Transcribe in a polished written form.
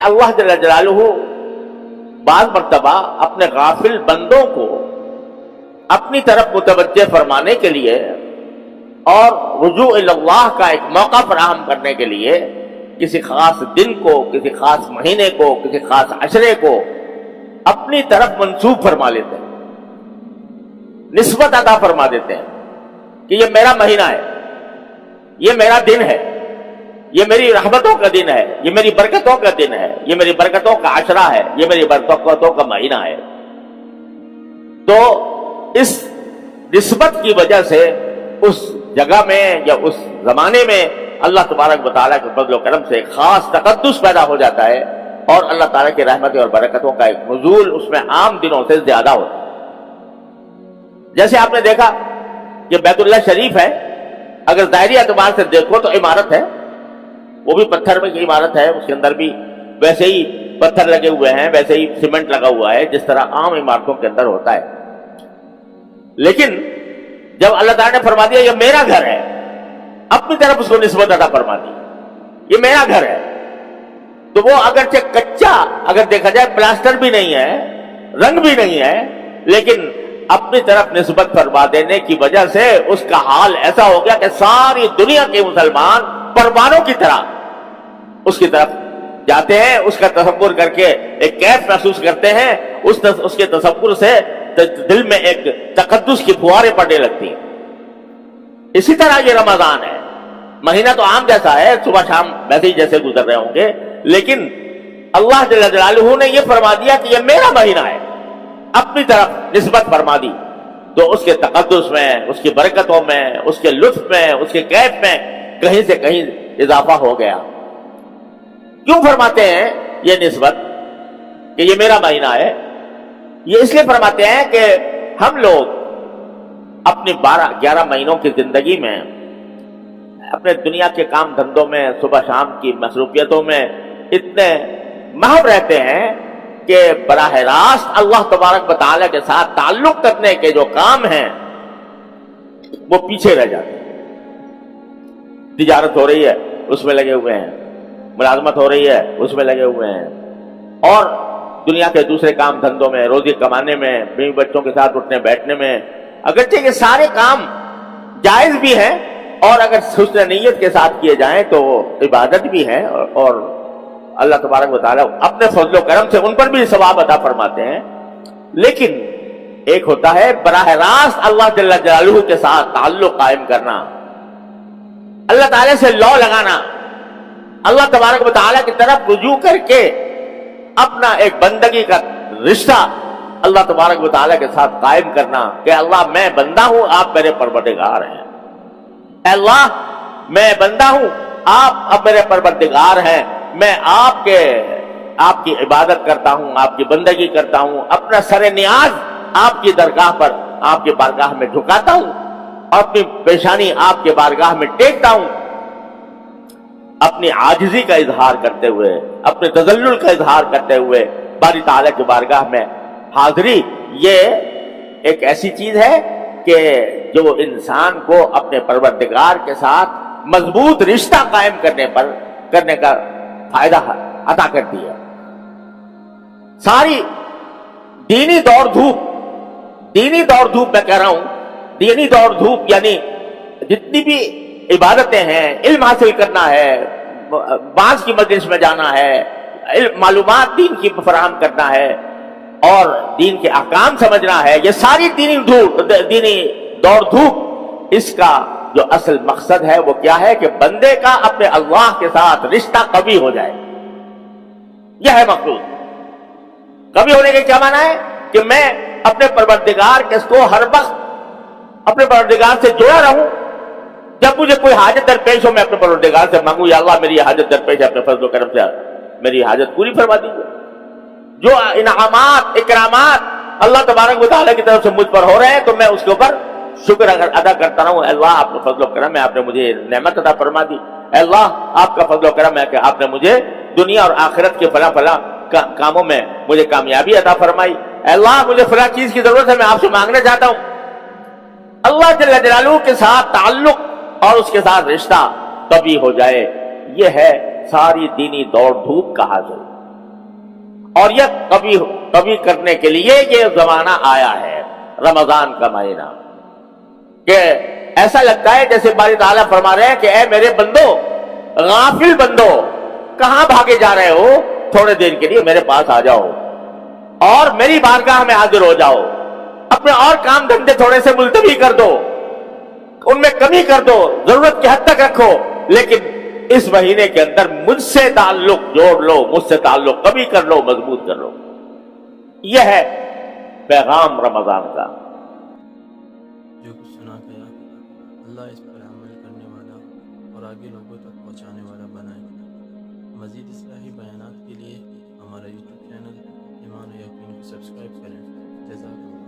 اللہ جل جلالہ بعض مرتبہ اپنے غافل بندوں کو اپنی طرف متوجہ فرمانے کے لیے اور رجوع اللہ کا ایک موقع فراہم کرنے کے لیے کسی خاص دن کو، کسی خاص مہینے کو، کسی خاص عشرے کو اپنی طرف منسوب فرما لیتے ہیں، نسبت عطا فرما دیتے ہیں کہ یہ میرا مہینہ ہے، یہ میرا دن ہے، یہ میری رحمتوں کا دن ہے، یہ میری برکتوں کا دن ہے، یہ میری برکتوں کا عشرہ ہے، یہ میری برکتوں کا مہینہ ہے۔ تو اس نسبت کی وجہ سے اس جگہ میں یا اس زمانے میں اللہ تبارک و تعالیٰ کے فضل و کرم سے ایک خاص تقدس پیدا ہو جاتا ہے، اور اللہ تعالیٰ کی رحمتیں اور برکتوں کا ایک نزول اس میں عام دنوں سے زیادہ ہوتا ہے۔ جیسے آپ نے دیکھا کہ بیت اللہ شریف ہے، اگر ظاہری اعتبار سے دیکھو تو عمارت ہے، وہ بھی پتھر میں کی عمارت ہے، اس کے اندر بھی ویسے ہی پتھر لگے ہوئے ہیں، ویسے ہی سیمنٹ لگا ہوا ہے جس طرح عام عمارتوں کے اندر ہوتا ہے۔ لیکن جب اللہ تعالیٰ نے فرما دیا یہ میرا گھر ہے، اپنی طرف اس کو نسبت عطا فرما دی، یہ میرا گھر ہے، تو وہ اگرچہ کچا اگر دیکھا جائے پلاسٹر بھی نہیں ہے، رنگ بھی نہیں ہے، لیکن اپنی طرف نسبت فرما دینے کی وجہ سے اس کا حال ایسا ہو گیا کہ ساری دنیا کے مسلمان پروانوں کی طرح اس کی طرف جاتے ہیں، اس کا تصور کر کے ایک کیف محسوس کرتے ہیں، اس کے تصور سے دل میں ایک تقدس کی فواریں پڑنے لگتی ہیں۔ اسی طرح یہ رمضان ہے، مہینہ تو عام جیسا ہے، صبح شام ویسے ہی جیسے گزر رہے ہوں گے، لیکن اللہ جل جلالہ نے یہ فرما دیا کہ یہ میرا مہینہ ہے، اپنی طرف نسبت فرما دی، تو اس کے تقدس میں، اس کی برکتوں میں، اس کے لطف میں، اس کے کیف میں کہیں سے کہیں اضافہ ہو گیا۔ کیوں فرماتے ہیں یہ نسبت کہ یہ میرا مہینہ ہے؟ یہ اس لیے فرماتے ہیں کہ ہم لوگ اپنی 11 مہینوں کی زندگی میں اپنے دنیا کے کام دھندوں میں، صبح شام کی مصروفیتوں میں اتنے محو رہتے ہیں کہ براہ راست اللہ تبارک و تعالیٰ کے ساتھ تعلق کرنے کے جو کام ہیں وہ پیچھے رہ جاتے ہیں۔ تجارت ہو رہی ہے، اس میں لگے ہوئے ہیں، ملازمت ہو رہی ہے، اس میں لگے ہوئے ہیں، اور دنیا کے دوسرے کام دھندوں میں، روزی کمانے میں، بیوی بچوں کے ساتھ اٹھنے بیٹھنے میں، اگرچہ یہ سارے کام جائز بھی ہیں اور اگر حسن نیت کے ساتھ کیے جائیں تو عبادت بھی ہے، اور اللہ تبارک و تعالیٰ اپنے فضل و کرم سے ان پر بھی ثواب عطا فرماتے ہیں۔ لیکن ایک ہوتا ہے براہ راست اللہ جل جلالہ کے ساتھ تعلق قائم کرنا، اللہ تعالیٰ سے لو لگانا، اللہ تبارک و تعالیٰ کی طرف رجوع کر کے اپنا ایک بندگی کا رشتہ اللہ تبارک و تعالیٰ کے ساتھ قائم کرنا کہ اللہ میں بندہ ہوں، آپ میرے پروردگار ہیں، اے اللہ میں بندہ ہوں، آپ اب میرے پروردگار ہیں، میں آپ کی عبادت کرتا ہوں، آپ کی بندگی کرتا ہوں، اپنا سر نیاز آپ کی درگاہ پر، آپ کی بارگاہ میں جھکاتا ہوں، اور اپنی پیشانی آپ کے بارگاہ میں ٹیکتا ہوں، اپنی عاجزی کا اظہار کرتے ہوئے، اپنے تذلل کا اظہار کرتے ہوئے باری تعالیٰ کی بارگاہ میں حاضری۔ یہ ایک ایسی چیز ہے کہ جو انسان کو اپنے پروردگار کے ساتھ مضبوط رشتہ قائم کرنے کا فائدہ عطا کرتی ہے۔ ساری دینی دوڑ دھوپ میں کہہ رہا ہوں، دینی دوڑ دھوپ یعنی جتنی بھی عبادتیں ہیں، علم حاصل کرنا ہے، بعض کی مجلس میں جانا ہے، معلومات دین کی فراہم کرنا ہے، اور دین کے احکام سمجھنا ہے، یہ ساری دینی دوڑ دھوپ، اس کا جو اصل مقصد ہے وہ کیا ہے کہ بندے کا اپنے اللہ کے ساتھ رشتہ قوی ہو جائے، یہ ہے مقصود۔ قوی ہونے کے کیا معنی ہے کہ میں اپنے پروردگار کو ہر وقت اپنے پروردگار سے جڑا رہوں، جب مجھے کوئی حاجت درپیش ہو میں اپنے پروردگار سے مانگوں یا اللہ میری حاجت درپیش ہے، اپنے فضل و کرم سے میری حاجت پوری فرما دیجیے۔ جو انعامات اکرامات اللہ تبارک و تعالیٰ کی طرف سے مجھ پر ہو رہے ہیں تو میں اس کے اوپر شکر ادا کرتا رہوں، اللہ آپ کا فضل و کرم ہے، آپ نے مجھے نعمت عطا فرما دی، اللہ آپ کا فضل و کرم ہے کہ آپ نے مجھے دنیا اور آخرت کے فلاں کاموں میں مجھے کامیابی عطا فرمائی، اللہ مجھے فلاں چیز کی ضرورت ہے میں آپ سے مانگنا چاہتا ہوں۔ اللہ جل جلالہ کے ساتھ تعلق اور اس کے ساتھ رشتہ قوی ہو جائے، یہ ہے ساری دینی دوڑ دھوپ کا حاصل۔ اور یہ کبھی کرنے کے لیے یہ زمانہ آیا ہے رمضان کا مہینہ، کہ ایسا لگتا ہے جیسے باری تعالیٰ فرما رہے ہیں کہ اے میرے بندو، غافل بندو، کہاں بھاگے جا رہے ہو؟ تھوڑے دیر کے لیے میرے پاس آ جاؤ اور میری بارگاہ میں حاضر ہو جاؤ، اپنے اور کام دھندے تھوڑے سے ملتوی کر دو، ان میں کمی کر دو، ضرورت کی حد تک رکھو، لیکن اس مہینے کے اندر مجھ سے تعلق جوڑ لو، مجھ سے تعلق کبھی کر لو، مضبوط کر لو۔ یہ ہے پیغام رمضان کا۔ جو کچھ سنا گیا اللہ اس پر عمل کرنے والا اور آگے لوگوں تک پہنچانے والا بنائے۔ مزید اصلاحی بیانات کے لیے ہمارا یوٹیوب چینل ایمان و یقین کو سبسکرائب کریں۔ جزاک اللہ۔